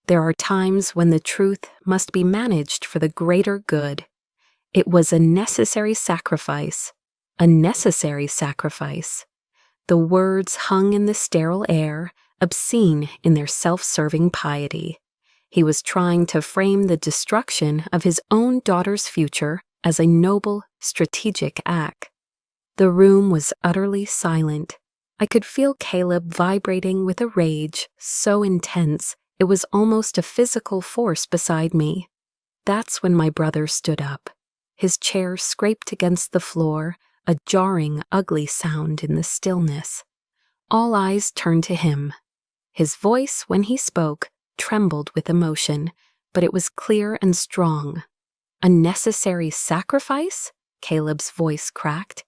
Speaker 1: There are times when the truth must be managed for the greater good. It was a necessary sacrifice. A necessary sacrifice. The words hung in the sterile air, obscene in their self-serving piety. He was trying to frame the destruction of his own daughter's future as a noble, strategic act. The room was utterly silent. I could feel Caleb vibrating with a rage so intense it was almost a physical force beside me. That's when my brother stood up. His chair scraped against the floor, a jarring, ugly sound in the stillness. All eyes turned to him. His voice, when he spoke, trembled with emotion, but it was clear and strong. A necessary sacrifice? Caleb's voice cracked.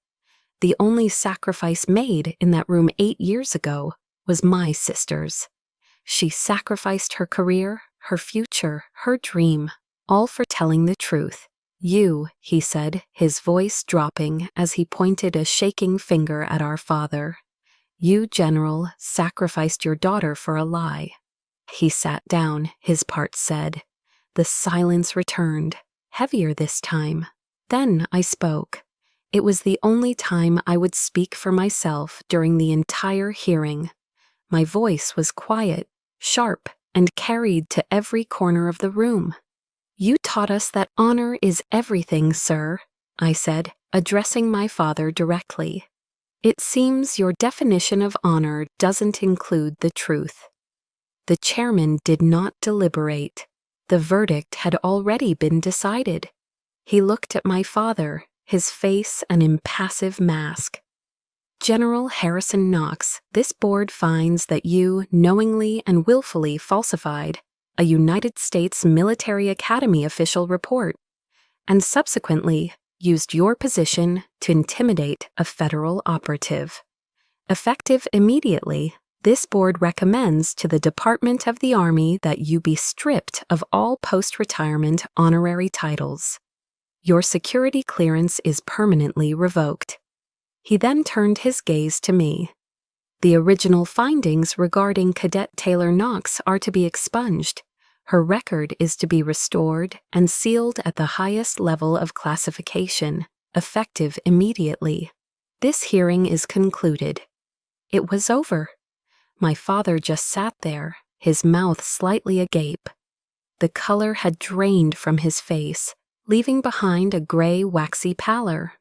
Speaker 1: The only sacrifice made in that room 8 years ago was my sister's. She sacrificed her career, her future, her dream, all for telling the truth. You, he said, his voice dropping as he pointed a shaking finger at our father. You, General, sacrificed your daughter for a lie. He sat down, his parts said. The silence returned, heavier this time. Then I spoke. It was the only time I would speak for myself during the entire hearing. My voice was quiet, sharp, and carried to every corner of the room. You taught us that honor is everything, sir, I said, addressing my father directly. It seems your definition of honor doesn't include the truth. The chairman did not deliberate. The verdict had already been decided. He looked at my father, his face an impassive mask. General Harrison Knox, this board finds that you knowingly and willfully falsified a United States Military Academy official report, and subsequently used your position to intimidate a federal operative. Effective immediately, this board recommends to the Department of the Army that you be stripped of all post-retirement honorary titles. Your security clearance is permanently revoked. He then turned his gaze to me. The original findings regarding Cadet Taylor Knox are to be expunged. Her record is to be restored and sealed at the highest level of classification, effective immediately. This hearing is concluded. It was over. My father just sat there, his mouth slightly agape. The color had drained from his face, leaving behind a gray, waxy pallor.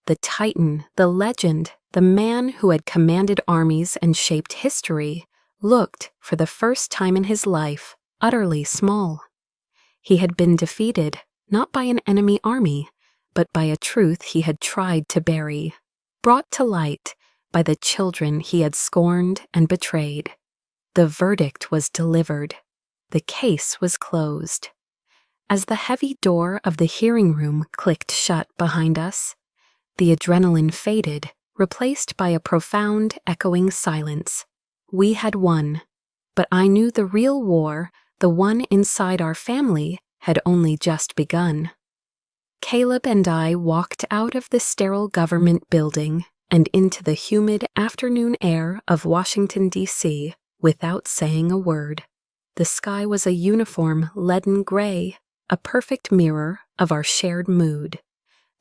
Speaker 1: The Titan, the legend, the man who had commanded armies and shaped history, looked, for the first time in his life, utterly small. He had been defeated, not by an enemy army, but by a truth he had tried to bury, brought to light by the children he had scorned and betrayed. The verdict was delivered. The case was closed. As the heavy door of the hearing room clicked shut behind us, the adrenaline faded, replaced by a profound, echoing silence. We had won, but I knew the real war, The one inside our family had only just begun. Caleb and I walked out of the sterile government building and into the humid afternoon air of Washington, D.C., without saying a word. The sky was a uniform leaden gray, a perfect mirror of our shared mood.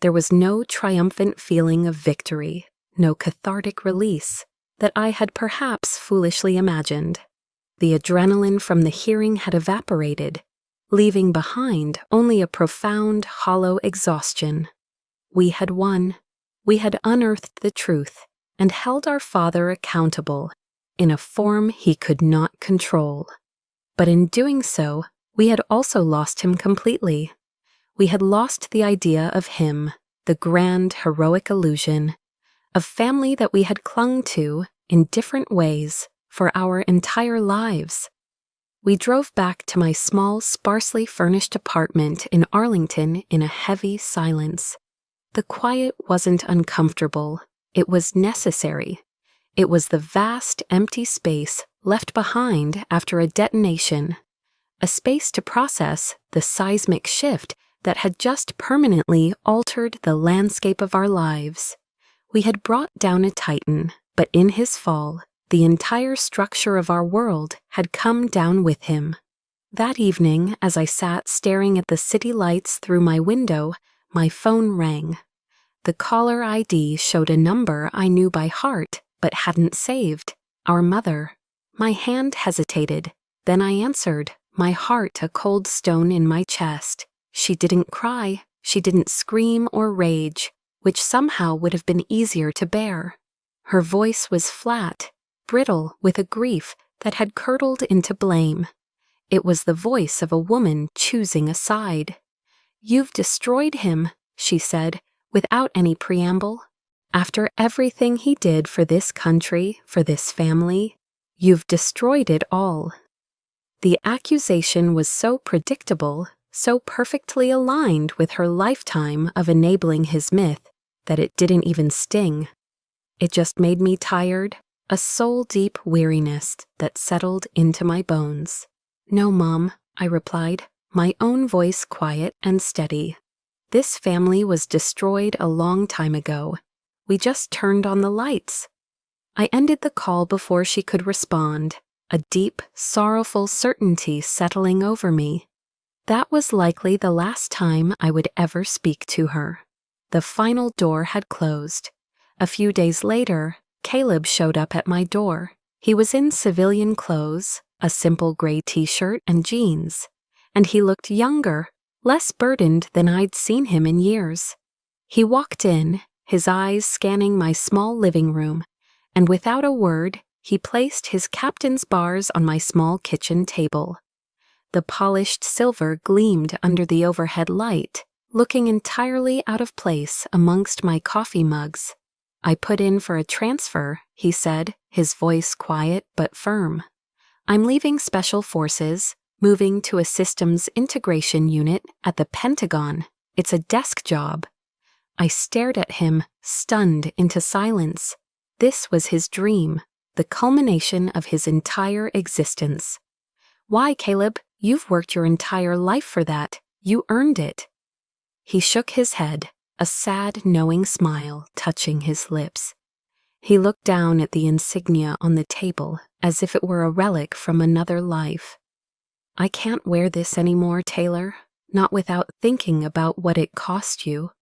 Speaker 1: There was no triumphant feeling of victory, no cathartic release that I had perhaps foolishly imagined. The adrenaline from the hearing had evaporated, leaving behind only a profound, hollow exhaustion. We had won. We had unearthed the truth and held our father accountable in a form he could not control. But in doing so, we had also lost him completely. We had lost the idea of him, the grand, heroic illusion of family that we had clung to in different ways for our entire lives. We drove back to my small, sparsely furnished apartment in Arlington in a heavy silence. The quiet wasn't uncomfortable. It was necessary. It was the vast, empty space left behind after a detonation, a space to process the seismic shift that had just permanently altered the landscape of our lives. We had brought down a titan, but in his fall, the entire structure of our world had come down with him. That evening, as I sat staring at the city lights through my window, my phone rang. The caller ID showed a number I knew by heart but hadn't saved, our mother. My hand hesitated. Then I answered, my heart a cold stone in my chest. She didn't cry. She didn't scream or rage, which somehow would have been easier to bear. Her voice was flat, brittle with a grief that had curdled into blame. It was the voice of a woman choosing a side. "You've destroyed him," she said, without any preamble. "After everything he did for this country, for this family, you've destroyed it all." The accusation was so predictable, so perfectly aligned with her lifetime of enabling his myth, that it didn't even sting. It just made me tired, a soul-deep weariness that settled into my bones. "No, Mom," I replied, my own voice quiet and steady. "This family was destroyed a long time ago. We just turned on the lights." I ended the call before she could respond, a deep, sorrowful certainty settling over me. That was likely the last time I would ever speak to her. The final door had closed. A few days later, Caleb showed up at my door. He was in civilian clothes, a simple gray t-shirt and jeans, and he looked younger, less burdened than I'd seen him in years. He walked in, his eyes scanning my small living room, and without a word, he placed his captain's bars on my small kitchen table. The polished silver gleamed under the overhead light, looking entirely out of place amongst my coffee mugs. "I put in for a transfer," he said, his voice quiet but firm. "I'm leaving Special Forces, moving to a systems integration unit at the Pentagon. It's a desk job." I stared at him, stunned into silence. This was his dream, the culmination of his entire existence. "Why, Caleb? You've worked your entire life for that. You earned it." He shook his head, a sad, knowing smile touching his lips. He looked down at the insignia on the table as if it were a relic from another life. "I can't wear this anymore, Taylor, not without thinking about what it cost you.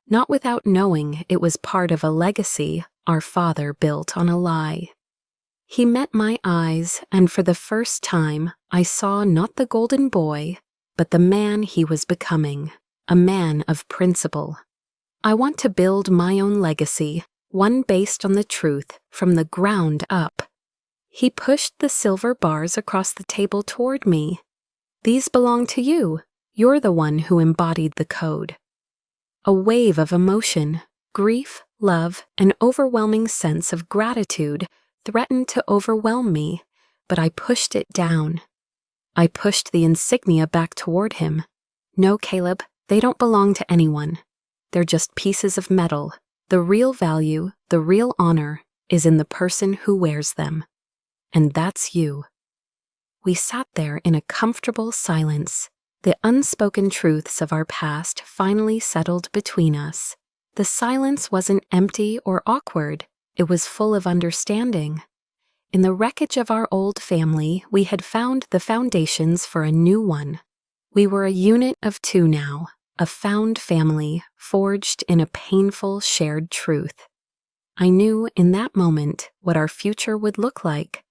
Speaker 1: Not without knowing it was part of a legacy our father built on a lie." He met my eyes, and for the first time, I saw not the golden boy, but the man he was becoming, a man of principle. "I want to build my own legacy, one based on the truth from the ground up." He pushed the silver bars across the table toward me. "These belong to you. You're the one who embodied the code." A wave of emotion, grief, love, an overwhelming sense of gratitude threatened to overwhelm me, but I pushed it down. I pushed the insignia back toward him. "No, Caleb, they don't belong to anyone. They're just pieces of metal. The real value, the real honor, is in the person who wears them. And that's you." we sat there in a comfortable silence. The unspoken truths of our past finally settled between us. The silence wasn't empty or awkward, it was full of understanding. In the wreckage of our old family, we had found the foundations for a new one. We were a unit of two now, a found family forged in a painful shared truth. I knew in that moment what our future would look like.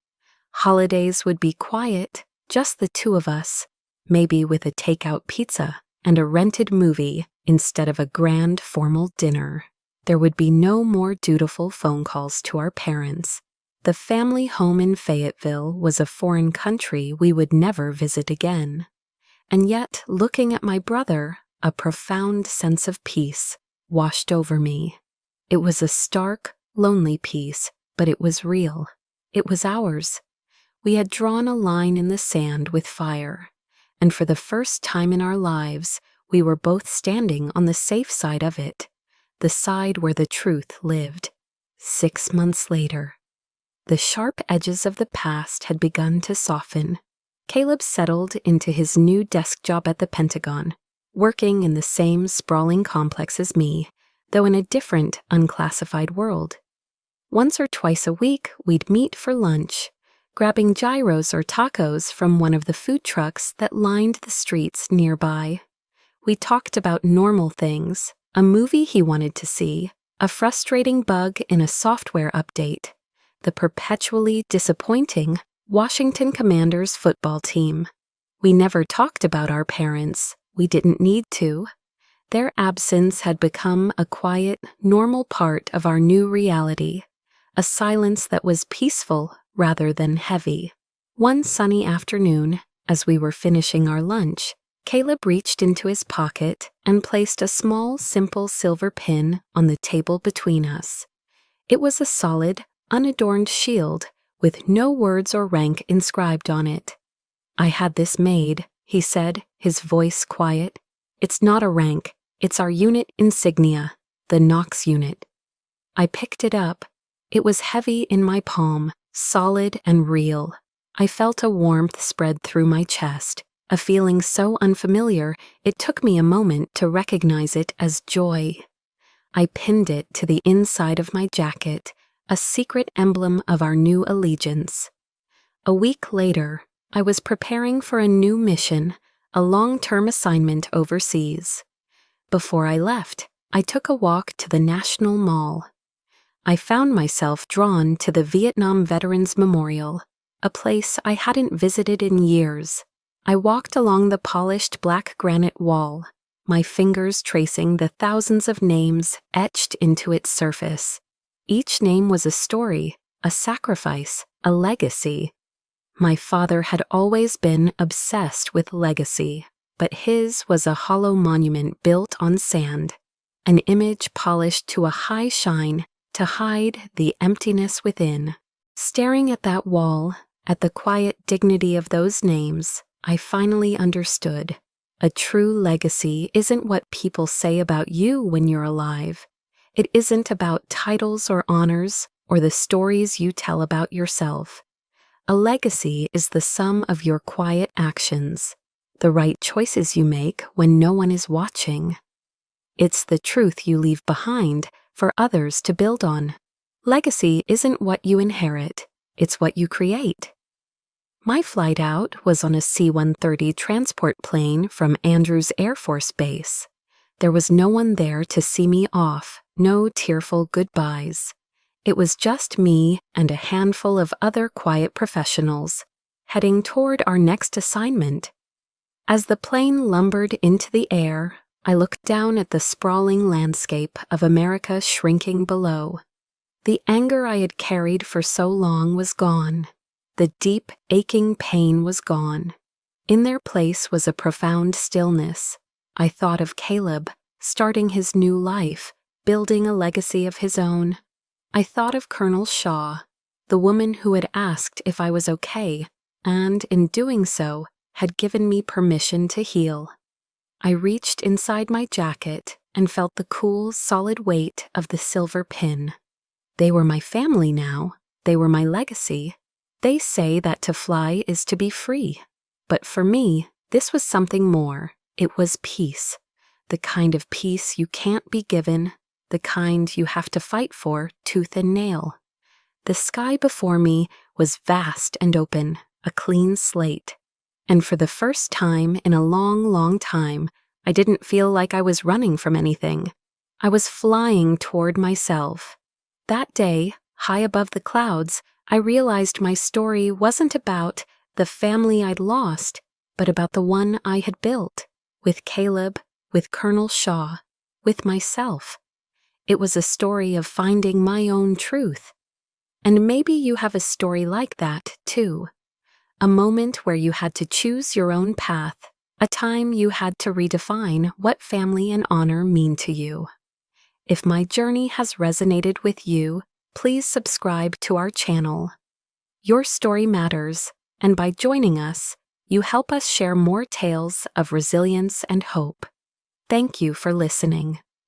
Speaker 1: Holidays would be quiet, just the two of us, maybe with a takeout pizza and a rented movie instead of a grand formal dinner. There would be no more dutiful phone calls to our parents. The family home in Fayetteville was a foreign country we would never visit again. And yet, looking at my brother, a profound sense of peace washed over me. It was a stark, lonely peace, but it was real. It was ours. We had drawn a line in the sand with fire, and for the first time in our lives, we were both standing on the safe side of it, the side where the truth lived. 6 months later, the sharp edges of the past had begun to soften. Caleb settled into his new desk job at the Pentagon, working in the same sprawling complex as me, though in a different, unclassified world. Once or twice a week, we'd meet for lunch, grabbing gyros or tacos from one of the food trucks that lined the streets nearby. We talked about normal things, a movie he wanted to see, a frustrating bug in a software update, the perpetually disappointing Washington Commanders football team. We never talked about our parents. We didn't need to. Their absence had become a quiet, normal part of our new reality, a silence that was peaceful rather than heavy. One sunny afternoon, as we were finishing our lunch, Caleb reached into his pocket and placed a small, simple silver pin on the table between us. It was a solid, unadorned shield with no words or rank inscribed on it. "I had this made," he said, his voice quiet. "It's not a rank, it's our unit insignia, the Knox unit." I picked it up. It was heavy in my palm, solid and real. I felt a warmth spread through my chest, a feeling so unfamiliar it took me a moment to recognize it as joy. I pinned it to the inside of my jacket, a secret emblem of our new allegiance. A week later, I was preparing for a new mission, a long-term assignment overseas. Before I left, I took a walk to the National Mall. I found myself drawn to the Vietnam Veterans Memorial, a place I hadn't visited in years. I walked along the polished black granite wall, my fingers tracing the thousands of names etched into its surface. Each name was a story, a sacrifice, a legacy. My father had always been obsessed with legacy, but his was a hollow monument built on sand, an image polished to a high shine to hide the emptiness within. Staring at that wall, at the quiet dignity of those names, I finally understood. A true legacy isn't what people say about you when you're alive. It isn't about titles or honors or the stories you tell about yourself. A legacy is the sum of your quiet actions, the right choices you make when no one is watching. It's the truth you leave behind for others to build on. Legacy isn't what you inherit, it's what you create. My flight out was on a C-130 transport plane from Andrews Air Force Base. There was no one there to see me off, no tearful goodbyes. It was just me and a handful of other quiet professionals, heading toward our next assignment. As the plane lumbered into the air, I looked down at the sprawling landscape of America shrinking below. The anger I had carried for so long was gone. The deep, aching pain was gone. In their place was a profound stillness. I thought of Caleb, starting his new life, building a legacy of his own. I thought of Colonel Shaw, the woman who had asked if I was okay, and in doing so, had given me permission to heal. I reached inside my jacket and felt the cool, solid weight of the silver pin. They were my family now. They were my legacy. They say that to fly is to be free. But for me, this was something more. It was peace. The kind of peace you can't be given, the kind you have to fight for tooth and nail. The sky before me was vast and open, a clean slate. And for the first time in a long, long time, I didn't feel like I was running from anything. I was flying toward myself. That day, high above the clouds, I realized my story wasn't about the family I'd lost, but about the one I had built, with Caleb, with Colonel Shaw, with myself. It was a story of finding my own truth. And maybe you have a story like that, too. A moment where you had to choose your own path, a time you had to redefine what family and honor mean to you. If my journey has resonated with you, please subscribe to our channel. Your story matters, and by joining us, you help us share more tales of resilience and hope. Thank you for listening.